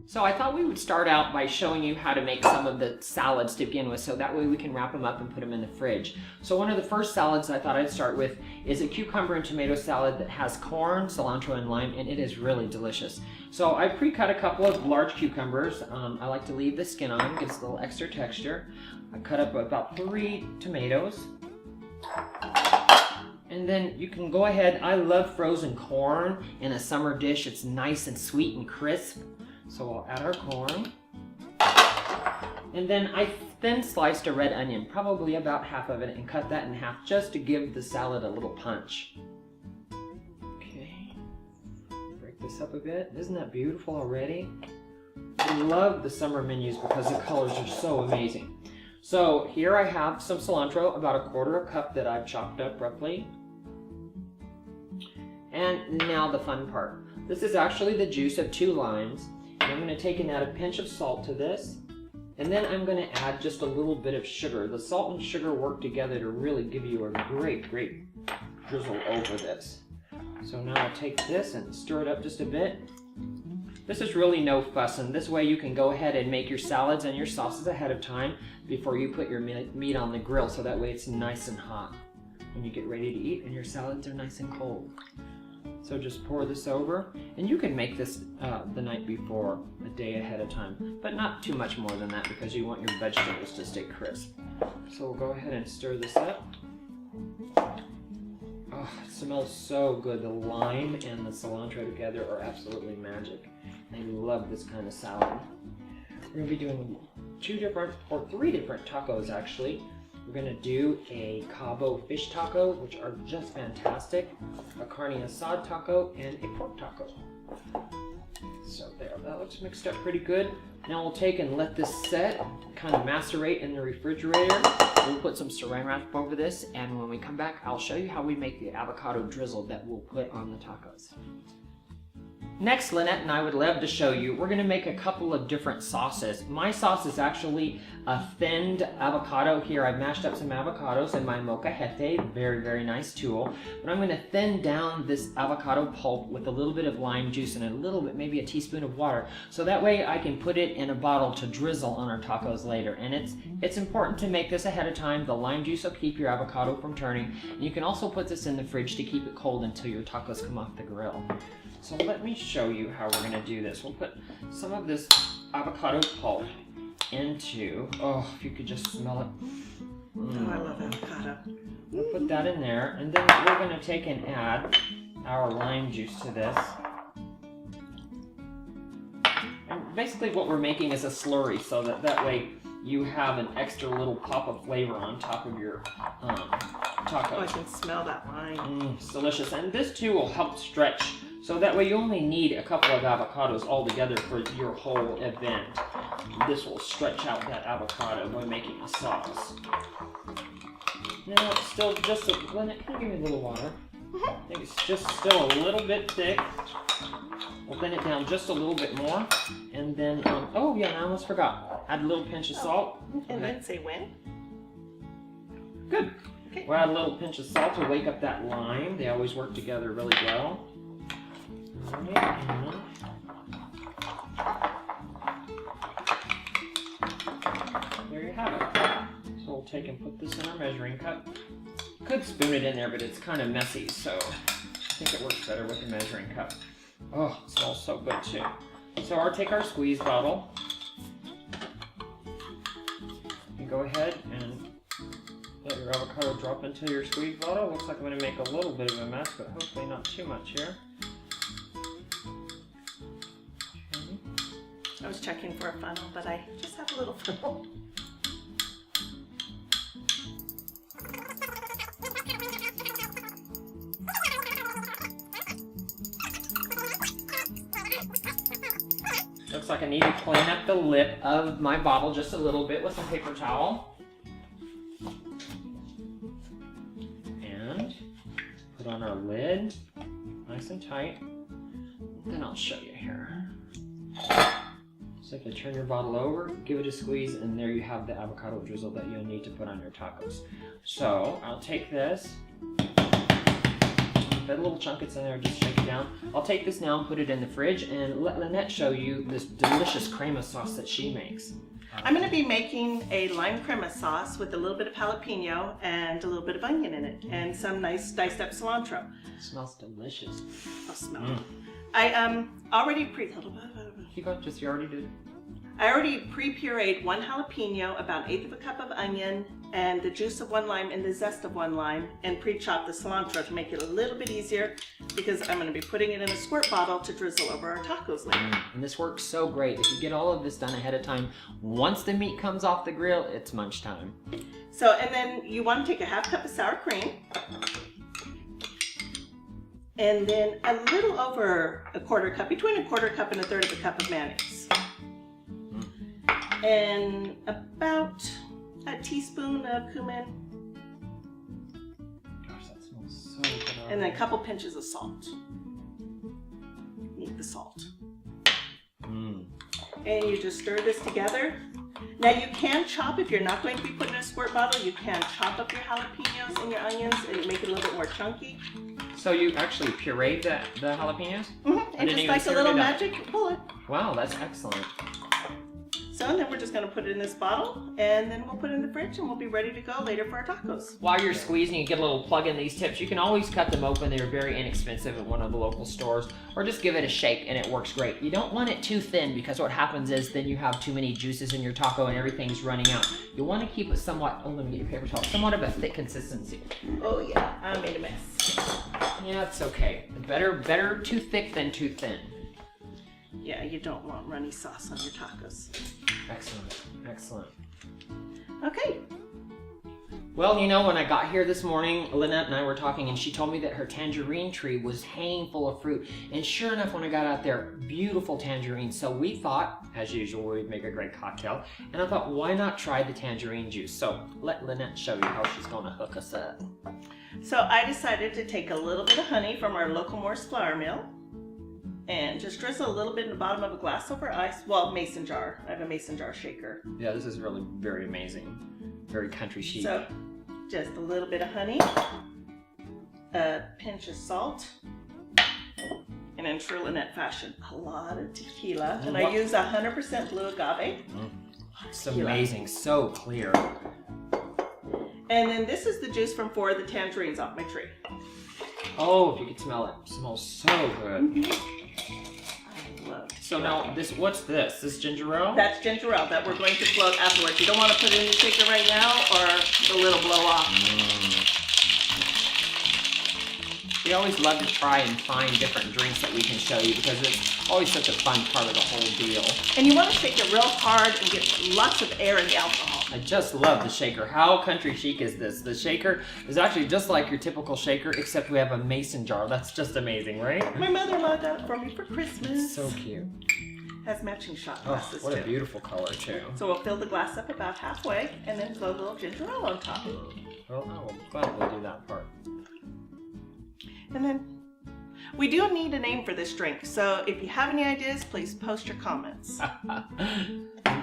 So I thought we would start out by showing you how to make some of the salads to begin with, so that way we can wrap them up and put them in the fridge. So one of the first salads I thought I'd start with is a cucumber and tomato salad that has corn, cilantro, and lime, and it is really delicious. So I pre-cut a couple of large cucumbers. I like to leave the skin on, gives a little extra texture. I cut up about 3 tomatoes. And then you can go ahead, I love frozen corn in a summer dish. It's nice and sweet and crisp. So we'll add our corn. And then I thin sliced a red onion, probably about half of it, and cut that in half just to give the salad a little punch. Okay, break this up a bit. Isn't that beautiful already? I love the summer menus because the colors are so amazing. So here I have some cilantro, about 1/4 cup that I've chopped up roughly. And now the fun part. This is actually the juice of 2 limes. And I'm going to take and add a pinch of salt to this. And then I'm going to add just a little bit of sugar. The salt and sugar work together to really give you a great drizzle over this. So now I'll take this and stir it up just a bit. This is really no fuss, and this way you can go ahead and make your salads and your sauces ahead of time before you put your meat on the grill, so that way it's nice and hot when you get ready to eat and your salads are nice and cold. So just pour this over, and you can make this the night before, a day ahead of time, but not too much more than that because you want your vegetables to stay crisp. So we'll go ahead and stir this up. Oh, it smells so good. The lime and the cilantro together are absolutely magic. I love this kind of salad. We're going to be doing 3 different tacos actually. We're going to do a Cabo fish taco, which are just fantastic, a carne asada taco, and a pork taco. So there, that looks mixed up pretty good. Now we'll take and let this set, kind of macerate in the refrigerator. We'll put some saran wrap over this, and when we come back, I'll show you how we make the avocado drizzle that we'll put on the tacos. Next, Lynette and I would love to show you, we're going to make a couple of different sauces. My sauce is actually a thinned avocado. Here I've mashed up some avocados in my molcajete, very nice tool. But I'm going to thin down this avocado pulp with a little bit of lime juice and a little bit, maybe a teaspoon of water. So that way I can put it in a bottle to drizzle on our tacos later. And it's important to make this ahead of time. The lime juice will keep your avocado from turning. And you can also put this in the fridge to keep it cold until your tacos come off the grill. So let me show you how we're going to do this. We'll put some of this avocado pulp into, oh, if you could just smell it. Oh, I love avocado. We'll put that in there, and then we're going to take and add our lime juice to this. And basically what we're making is a slurry, so that way you have an extra little pop of flavor on top of your taco. Oh, I can smell that lime. It's delicious. And this too will help stretch. So that way you only need a couple of avocados all together for your whole event. This will stretch out that avocado by making a sauce. Now it's still just Lynette, can you give me a little water? I think it's just still a little bit thick. We'll thin it down just a little bit more. And then, oh yeah, I almost forgot. Add a little pinch of salt. And then say when? Good. Okay. We'll add a little pinch of salt to wake up that lime. They always work together really well. There you have it. So we'll take and put this in our measuring cup. Could spoon it in there, but it's kind of messy, so I think it works better with a measuring cup. Oh, it smells so good too. So I'll take our squeeze bottle. You go ahead and let your avocado drop into your squeeze bottle. Looks like I'm going to make a little bit of a mess, but hopefully not too much here. I was checking for a funnel, but I just have a little funnel. Looks like I need to clean up the lip of my bottle just a little bit with some paper towel. And put on our lid, nice and tight. Then I'll show you here. Simply turn your bottle over, give it a squeeze, and there you have the avocado drizzle that you'll need to put on your tacos. So I'll take this, That little chunk that's in there, just shake it down. I'll take this now and put it in the fridge and let Lynette show you this delicious crema sauce that she makes. I'm going to be making a lime crema sauce with a little bit of jalapeno and a little bit of onion in it, and some nice diced up cilantro. It smells delicious. I'll smell it. I already You already did. I already pre-pureed 1 jalapeno, about 1/8 of a cup of onion, and the juice of 1 lime and the zest of 1 lime, and pre-chopped the cilantro to make it a little bit easier, because I'm going to be putting it in a squirt bottle to drizzle over our tacos later. And this works so great. If you get all of this done ahead of time, once the meat comes off the grill, it's munch time. So, and then you want to take a 1/2 cup of sour cream, and then a little over a 1/4 cup, between a 1/4 cup and a 1/3 of a cup of mayonnaise. And about a teaspoon of cumin. Gosh, that smells so good. And then a couple pinches of salt. Need the salt. And you just stir this together. Now you can chop, if you're not going to be putting in a squirt bottle, you can chop up your jalapenos and your onions and make it a little bit more chunky. So you actually pureed the jalapenos? And just like a little magic bullet. Wow, that's excellent. So then we're just going to put it in this bottle, and then we'll put it in the fridge, and we'll be ready to go later for our tacos. While you're squeezing, you get a little plug in these tips. You can always cut them open. They're very inexpensive at one of the local stores, or just give it a shake and it works great. You don't want it too thin, because what happens is then you have too many juices in your taco and everything's running out. You want to keep it somewhat, oh, let me get your paper towel, somewhat of a thick consistency. Oh yeah, I made a mess. Yeah, it's okay. Better too thick than too thin. Yeah, you don't want runny sauce on your tacos. Excellent, excellent. Okay. Well, you know, when I got here this morning, Lynette and I were talking, and she told me that her tangerine tree was hanging full of fruit. And sure enough, when I got out there, beautiful tangerines. So we thought, as usual, we'd make a great cocktail. And I thought, why not try the tangerine juice? So let Lynette show you how she's going to hook us up. So I decided to take a little bit of honey from our local Morse flour mill, and just drizzle a little bit in the bottom of a glass over ice. Well, mason jar. I have a mason jar shaker. Yeah, this is really very amazing. Very country chic. So, just a little bit of honey, a pinch of salt, and in true Lynette fashion, a lot of tequila. And I use 100% blue agave. It's amazing. So clear. And then this is the juice from 4 of the tangerines off my tree. Oh, if you could smell it. It smells so good. So now, what's this? This ginger ale? That's ginger ale that we're going to float afterwards. You don't want to put it in the shaker right now, or the lid will blow off. We always love to try and find different drinks that we can show you, because it's always such a fun part of the whole deal. And you want to shake it real hard and get lots of air in the alcohol. I just love the shaker. How country chic is this? The shaker is actually just like your typical shaker, except we have a mason jar. That's just amazing, right? My mother-in-law got it for me for Christmas. So cute. Has matching shot Oh, glasses what too. a beautiful color too. So we'll fill the glass up about halfway, and then throw a little ginger ale on top. Well, I will gladly do that part. And then we do need a name for this drink, so if you have any ideas, please post your comments.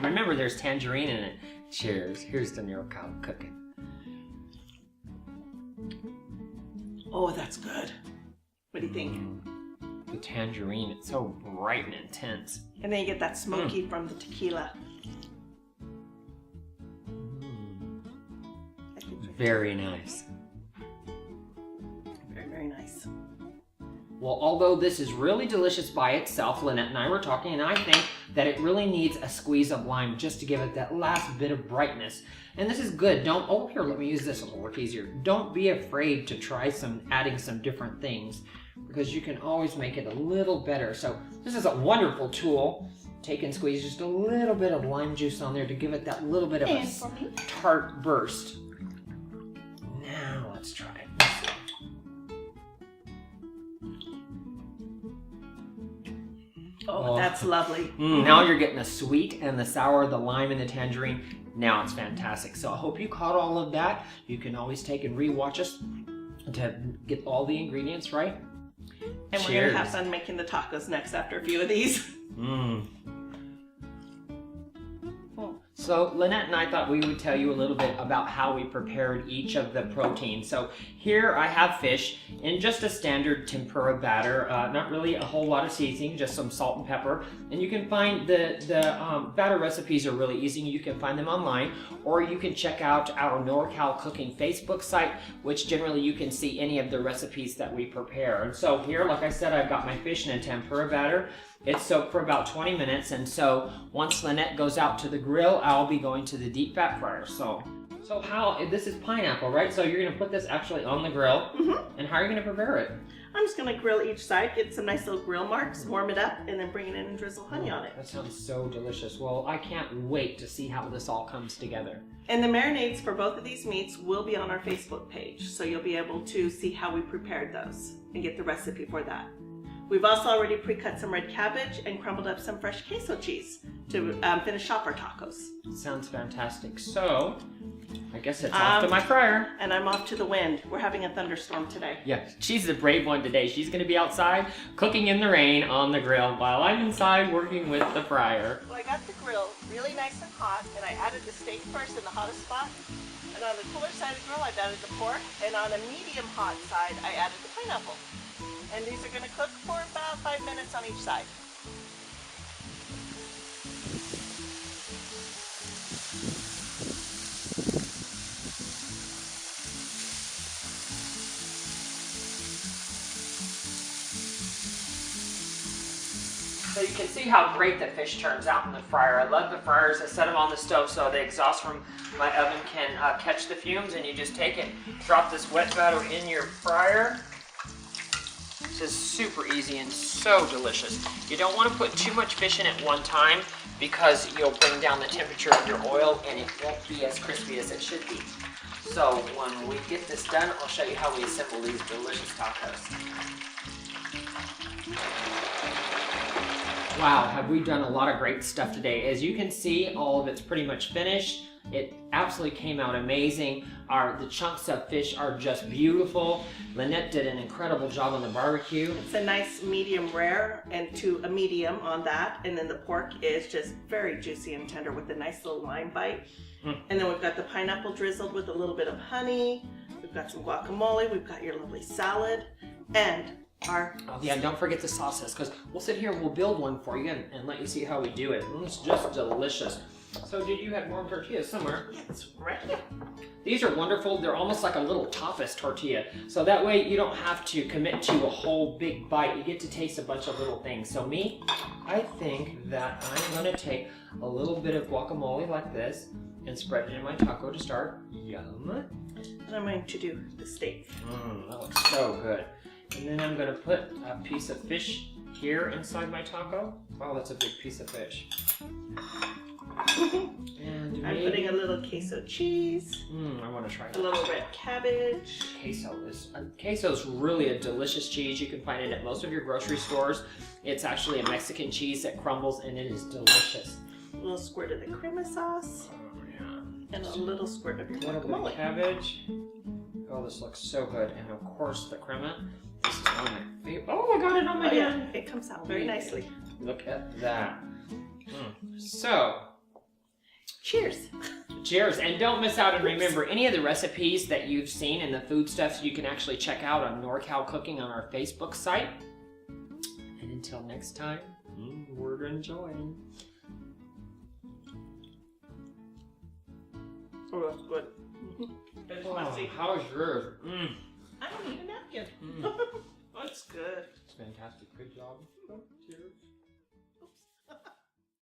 Remember, there's tangerine in it. Cheers. Here's the New York cow cooking. Oh, that's good. What do you think? The tangerine, it's so bright and intense. And then you get that smoky from the tequila. Very nice. Very, very nice. Well, although this is really delicious by itself, Lynette and I were talking, and I think that it really needs a squeeze of lime just to give it that last bit of brightness. And this is good. Oh, here, let me use this. It'll work easier. Don't be afraid to try adding some different things, because you can always make it a little better. So this is a wonderful tool. Take and squeeze just a little bit of lime juice on there to give it that little bit of a tart burst. Now let's try it. Oh, that's lovely. Now you're getting the sweet and the sour, the lime and the tangerine. Now it's fantastic. So I hope you caught all of that. You can always take and re-watch us to get all the ingredients right. And we're going to have fun making the tacos next after a few of these. So Lynette and I thought we would tell you a little bit about how we prepared each of the proteins. So here I have fish in just a standard tempura batter, not really a whole lot of seasoning, just some salt and pepper. And you can find the batter recipes are really easy. You can find them online, or you can check out our NorCal Cooking Facebook site, which generally you can see any of the recipes that we prepare. And so here, like I said, I've got my fish in a tempura batter. It's soaked for about 20 minutes, and so once Lynette goes out to the grill, I'll be going to the deep fat fryer. So how, this is pineapple, right? So you're gonna put this actually on the grill, and how are you gonna prepare it? I'm just gonna grill each side, get some nice little grill marks, warm it up, and then bring it in and drizzle honey on it. That sounds so delicious. Well, I can't wait to see how this all comes together. And the marinades for both of these meats will be on our Facebook page, so you'll be able to see how we prepared those and get the recipe for that. We've also already pre-cut some red cabbage and crumbled up some fresh queso cheese to finish off our tacos. Sounds fantastic. So, I guess it's off to my fryer. And I'm off to the wind. We're having a thunderstorm today. Yeah, she's the brave one today. She's going to be outside cooking in the rain on the grill while I'm inside working with the fryer. Well, I got the grill really nice and hot, and I added the steak first in the hottest spot. And on the cooler side of the grill, I've added the pork. And on a medium hot side, I added the pineapple. And these are going to cook for about 5 minutes on each side. So you can see how great the fish turns out in the fryer. I love the fryers. I set them on the stove so the exhaust from my oven can catch the fumes, and you just take it, drop this wet batter in your fryer. This is super easy and so delicious. You don't want to put too much fish in at one time because you'll bring down the temperature of your oil and it won't be as crispy as it should be. So when we get this done, I'll show you how we assemble these delicious tacos. Wow, have we done a lot of great stuff today. As you can see, all of it's pretty much finished. It absolutely came out amazing. The chunks of fish are just beautiful. Lynette did an incredible job on the barbecue. It's a nice medium rare and to a medium on that. And then the pork is just very juicy and tender with a nice little lime bite. And then we've got the pineapple drizzled with a little bit of honey. We've got some guacamole. We've got your lovely salad. And our... Oh yeah, don't forget the sauces, because we'll sit here and we'll build one for you and let you see how we do it. It's just delicious. So did you have warm tortillas somewhere? It's right here. These are wonderful. They're almost like a little tapas tortilla. So that way you don't have to commit to a whole big bite. You get to taste a bunch of little things. So me, I think that I'm going to take a little bit of guacamole like this and spread it in my taco to start. Yum. And I'm going to do the steak. That looks so good. And then I'm going to put a piece of fish here inside my taco. Wow, that's a big piece of fish. And I'm putting a little queso cheese. I want to try that. A little red cabbage. Queso's really a delicious cheese. You can find it at most of your grocery stores. It's actually a Mexican cheese that crumbles, and it is delicious. A little squirt of the crema sauce. Oh yeah. And a little squirt of your A little bit guacamole. of cabbage. Oh, this looks so good. And of course the crema. This is one of my favorite. Oh, I got it on my hand. Yeah, it comes out very nicely. Look at that. So, cheers. Cheers, and don't miss out, and remember, any of the recipes that you've seen and the foodstuffs you can actually check out on NorCal Cooking on our Facebook site. And until next time, we're enjoying. Oh, that's good. How's yours? I don't need a napkin. That's good. It's fantastic. Good job. Cheers.